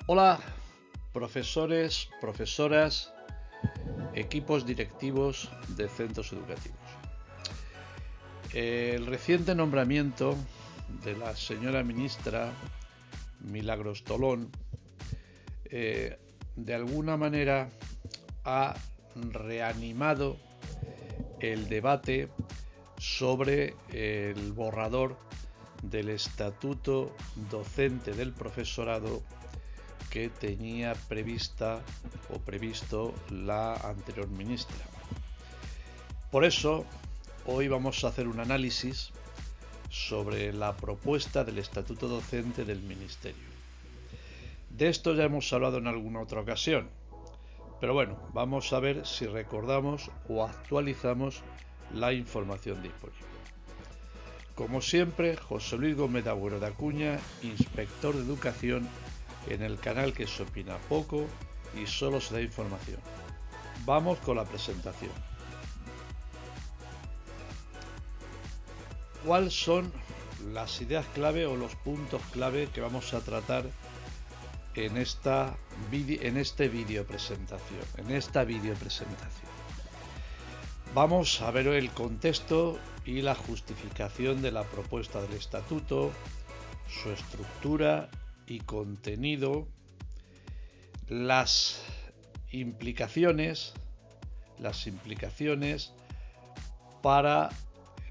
Hola, profesores, profesoras, equipos directivos de centros educativos. El reciente nombramiento de la señora ministra Milagros Tolón de alguna manera ha reanimado el debate sobre el borrador del estatuto docente del profesorado que tenía previsto la anterior ministra. Por eso, hoy vamos a hacer un análisis sobre la propuesta del estatuto docente del ministerio. De esto ya hemos hablado en alguna otra ocasión, pero bueno, vamos a ver si recordamos o actualizamos la información disponible. Como siempre, José Luis Gómez Agüero de Acuña, inspector de educación, en el canal que se opina poco y solo se da información. Vamos con la presentación. ¿Cuáles son las ideas clave o los puntos clave que vamos a tratar en esta video presentación? Vamos a ver el contexto y la justificación de la propuesta del estatuto, su estructura y contenido, las implicaciones para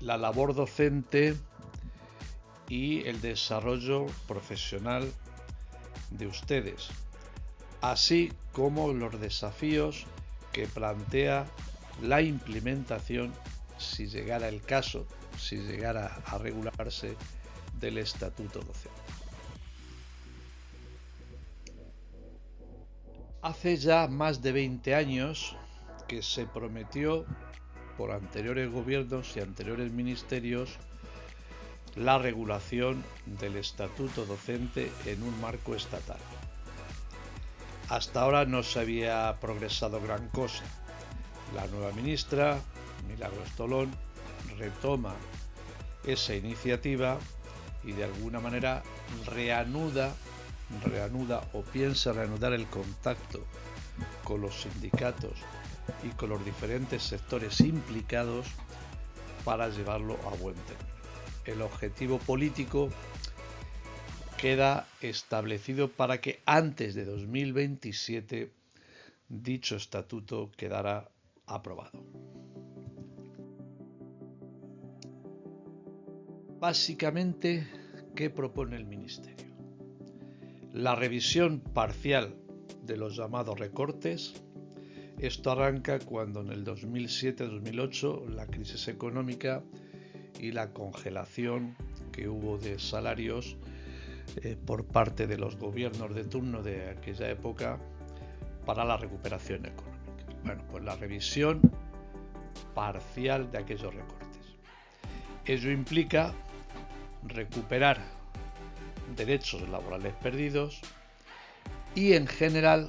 la labor docente y el desarrollo profesional de ustedes, así como los desafíos que plantea la implementación, si llegara el caso, si llegara a regularse, del estatuto docente. Hace ya más de 20 años que se prometió por anteriores gobiernos y anteriores ministerios la regulación del estatuto docente en un marco estatal. Hasta ahora no se había progresado gran cosa. La nueva ministra, Milagros Tolón, retoma esa iniciativa y de alguna manera reanuda o piensa reanudar el contacto con los sindicatos y con los diferentes sectores implicados para llevarlo a buen término. El objetivo político queda establecido para que antes de 2027 dicho estatuto quedara aprobado. Básicamente, ¿qué propone el ministerio? La revisión parcial de los llamados recortes. Esto arranca cuando en el 2007-2008 la crisis económica y la congelación que hubo de salarios por parte de los gobiernos de turno de aquella época para la recuperación económica. Bueno, pues la revisión parcial de aquellos recortes. Ello implica recuperar derechos laborales perdidos y en general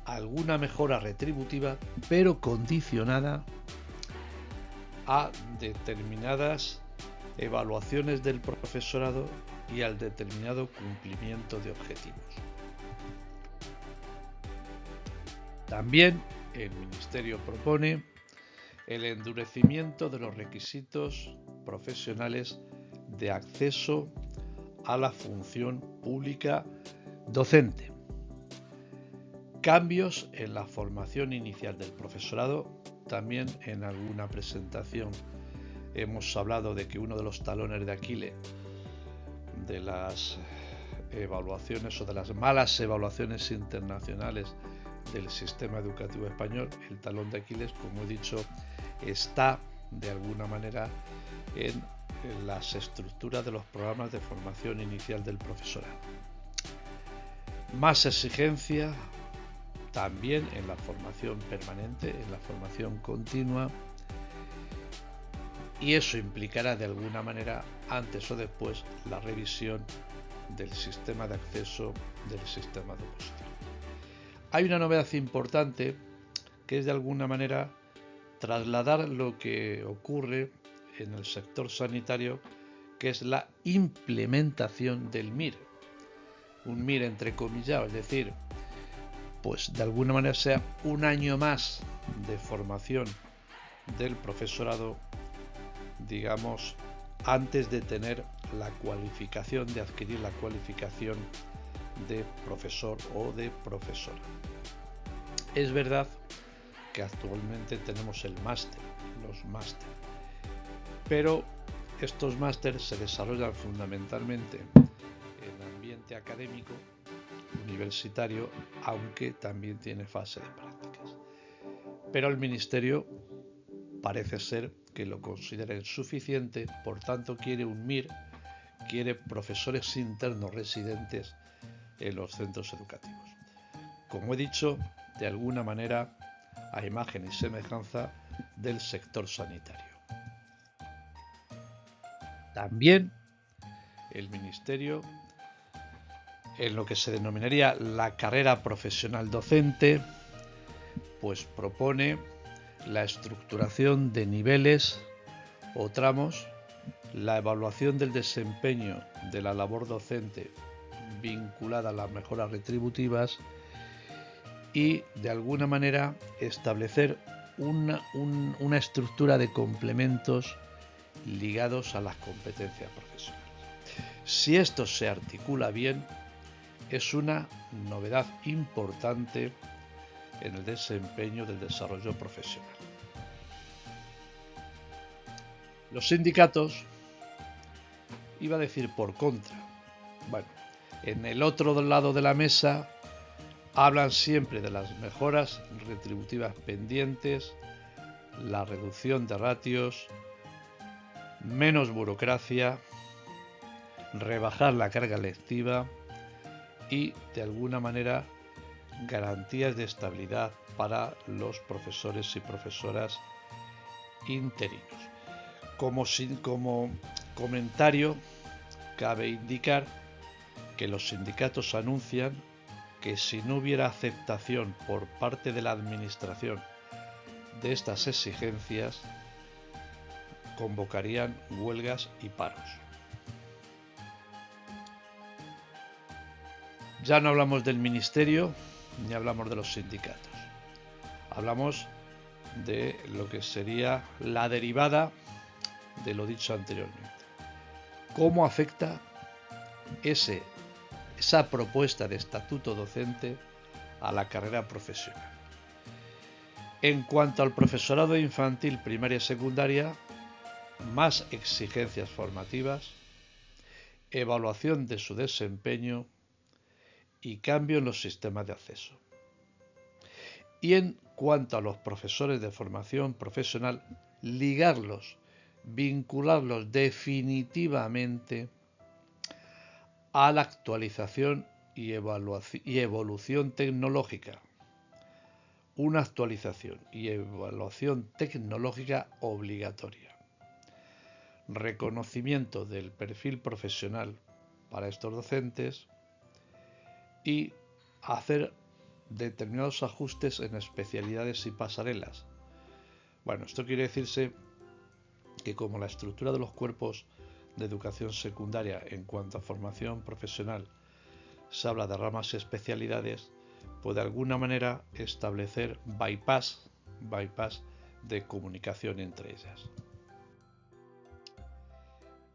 alguna mejora retributiva, pero condicionada a determinadas evaluaciones del profesorado y al determinado cumplimiento de objetivos. También el ministerio propone el endurecimiento de los requisitos profesionales de acceso a la función pública docente. Cambios en la formación inicial del profesorado. También en alguna presentación hemos hablado de que uno de los talones de Aquiles de las evaluaciones o de las malas evaluaciones internacionales del sistema educativo español, el talón de Aquiles, como he dicho, está de alguna manera en las estructuras de los programas de formación inicial del profesorado. Más exigencia también en la formación permanente, en la formación continua, y eso implicará de alguna manera, antes o después, la revisión del sistema de acceso del sistema de oposición. Hay una novedad importante que es de alguna manera trasladar lo que ocurre en el sector sanitario, que es la implementación del MIR. un MIR entrecomillado, es decir, pues de alguna manera sea un año más de formación del profesorado, digamos, antes de tener la cualificación, de adquirir la cualificación de profesor o de profesora. Es verdad que actualmente tenemos el máster, los máster, pero estos másteres se desarrollan fundamentalmente en ambiente académico, universitario, aunque también tiene fase de prácticas. Pero el Ministerio parece ser que lo considera insuficiente, por tanto quiere un MIR, quiere profesores internos residentes en los centros educativos. Como he dicho, de alguna manera a imagen y semejanza del sector sanitario. También el Ministerio, en lo que se denominaría la carrera profesional docente, pues propone la estructuración de niveles o tramos, la evaluación del desempeño de la labor docente vinculada a las mejoras retributivas y de alguna manera establecer una estructura de complementos ligados a las competencias profesionales. Si esto se articula bien, es una novedad importante en el desempeño del desarrollo profesional. Los sindicatos, iba a decir por contra, bueno, en el otro lado de la mesa hablan siempre de las mejoras retributivas pendientes, la reducción de ratios, menos burocracia, rebajar la carga lectiva y, de alguna manera, garantías de estabilidad para los profesores y profesoras interinos. Como comentario, cabe indicar que los sindicatos anuncian que si no hubiera aceptación por parte de la Administración de estas exigencias, convocarían huelgas y paros. Ya no hablamos del Ministerio ni hablamos de los sindicatos. Hablamos de lo que sería la derivada de lo dicho anteriormente. ¿Cómo afecta esa propuesta de estatuto docente a la carrera profesional? En cuanto al profesorado infantil, primaria y secundaria, más exigencias formativas, evaluación de su desempeño y cambio en los sistemas de acceso. Y en cuanto a los profesores de formación profesional, ligarlos, vincularlos definitivamente a la actualización y evolución tecnológica. Una actualización y evaluación tecnológica obligatoria. Reconocimiento del perfil profesional para estos docentes y hacer determinados ajustes en especialidades y pasarelas. Bueno, esto quiere decirse que como la estructura de los cuerpos de educación secundaria en cuanto a formación profesional se habla de ramas y especialidades, pues de alguna manera establecer bypass de comunicación entre ellas.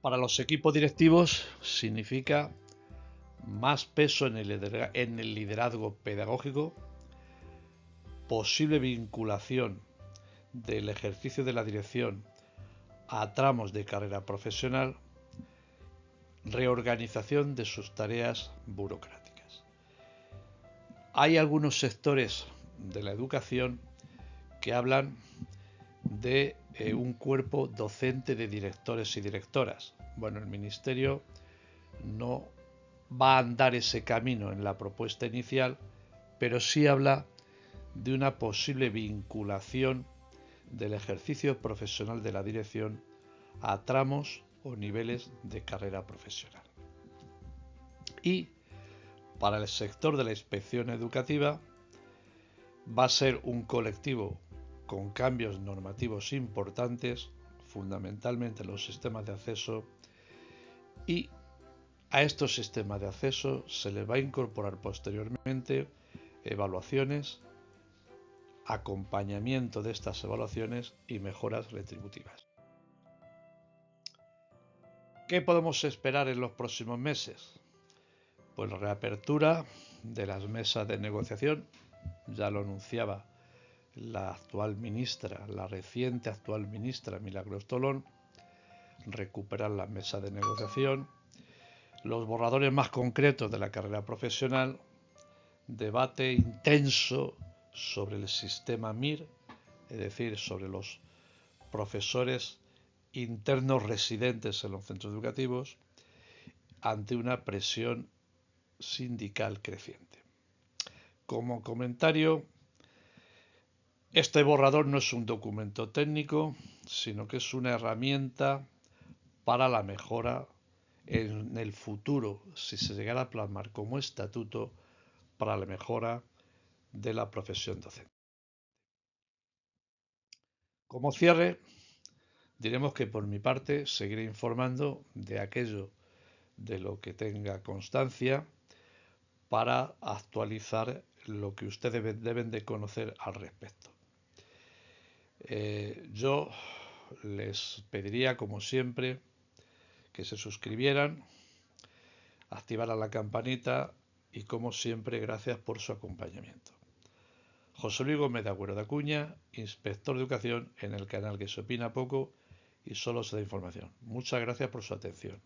Para los equipos directivos significa más peso en el liderazgo pedagógico, posible vinculación del ejercicio de la dirección a tramos de carrera profesional, reorganización de sus tareas burocráticas. Hay algunos sectores de la educación que hablan de un cuerpo docente de directores y directoras. Bueno, el Ministerio no va a andar ese camino en la propuesta inicial, pero sí habla de una posible vinculación del ejercicio profesional de la dirección a tramos o niveles de carrera profesional. Y para el sector de la inspección educativa va a ser un colectivo con cambios normativos importantes, fundamentalmente en los sistemas de acceso, y A estos sistemas de acceso se les va a incorporar posteriormente evaluaciones, acompañamiento de estas evaluaciones y mejoras retributivas. ¿Qué podemos esperar en los próximos meses? Pues la reapertura de las mesas de negociación, ya lo anunciaba la actual ministra, la reciente actual ministra Milagros Tolón, recuperar las mesas de negociación, los borradores más concretos de la carrera profesional, debate intenso sobre el sistema MIR, es decir, sobre los profesores internos residentes en los centros educativos, ante una presión sindical creciente. Como comentario, este borrador no es un documento técnico, sino que es una herramienta para la mejora en el futuro, si se llegara a plasmar como estatuto, para la mejora de la profesión docente. Como cierre, diremos que por mi parte seguiré informando de aquello de lo que tenga constancia para actualizar lo que ustedes deben de conocer al respecto. Yo les pediría, como siempre, que se suscribieran, activaran la campanita y, como siempre, gracias por su acompañamiento. José Luis Gómez de Agüero de Acuña, inspector de educación en el canal que se opina poco y solo se da información. Muchas gracias por su atención.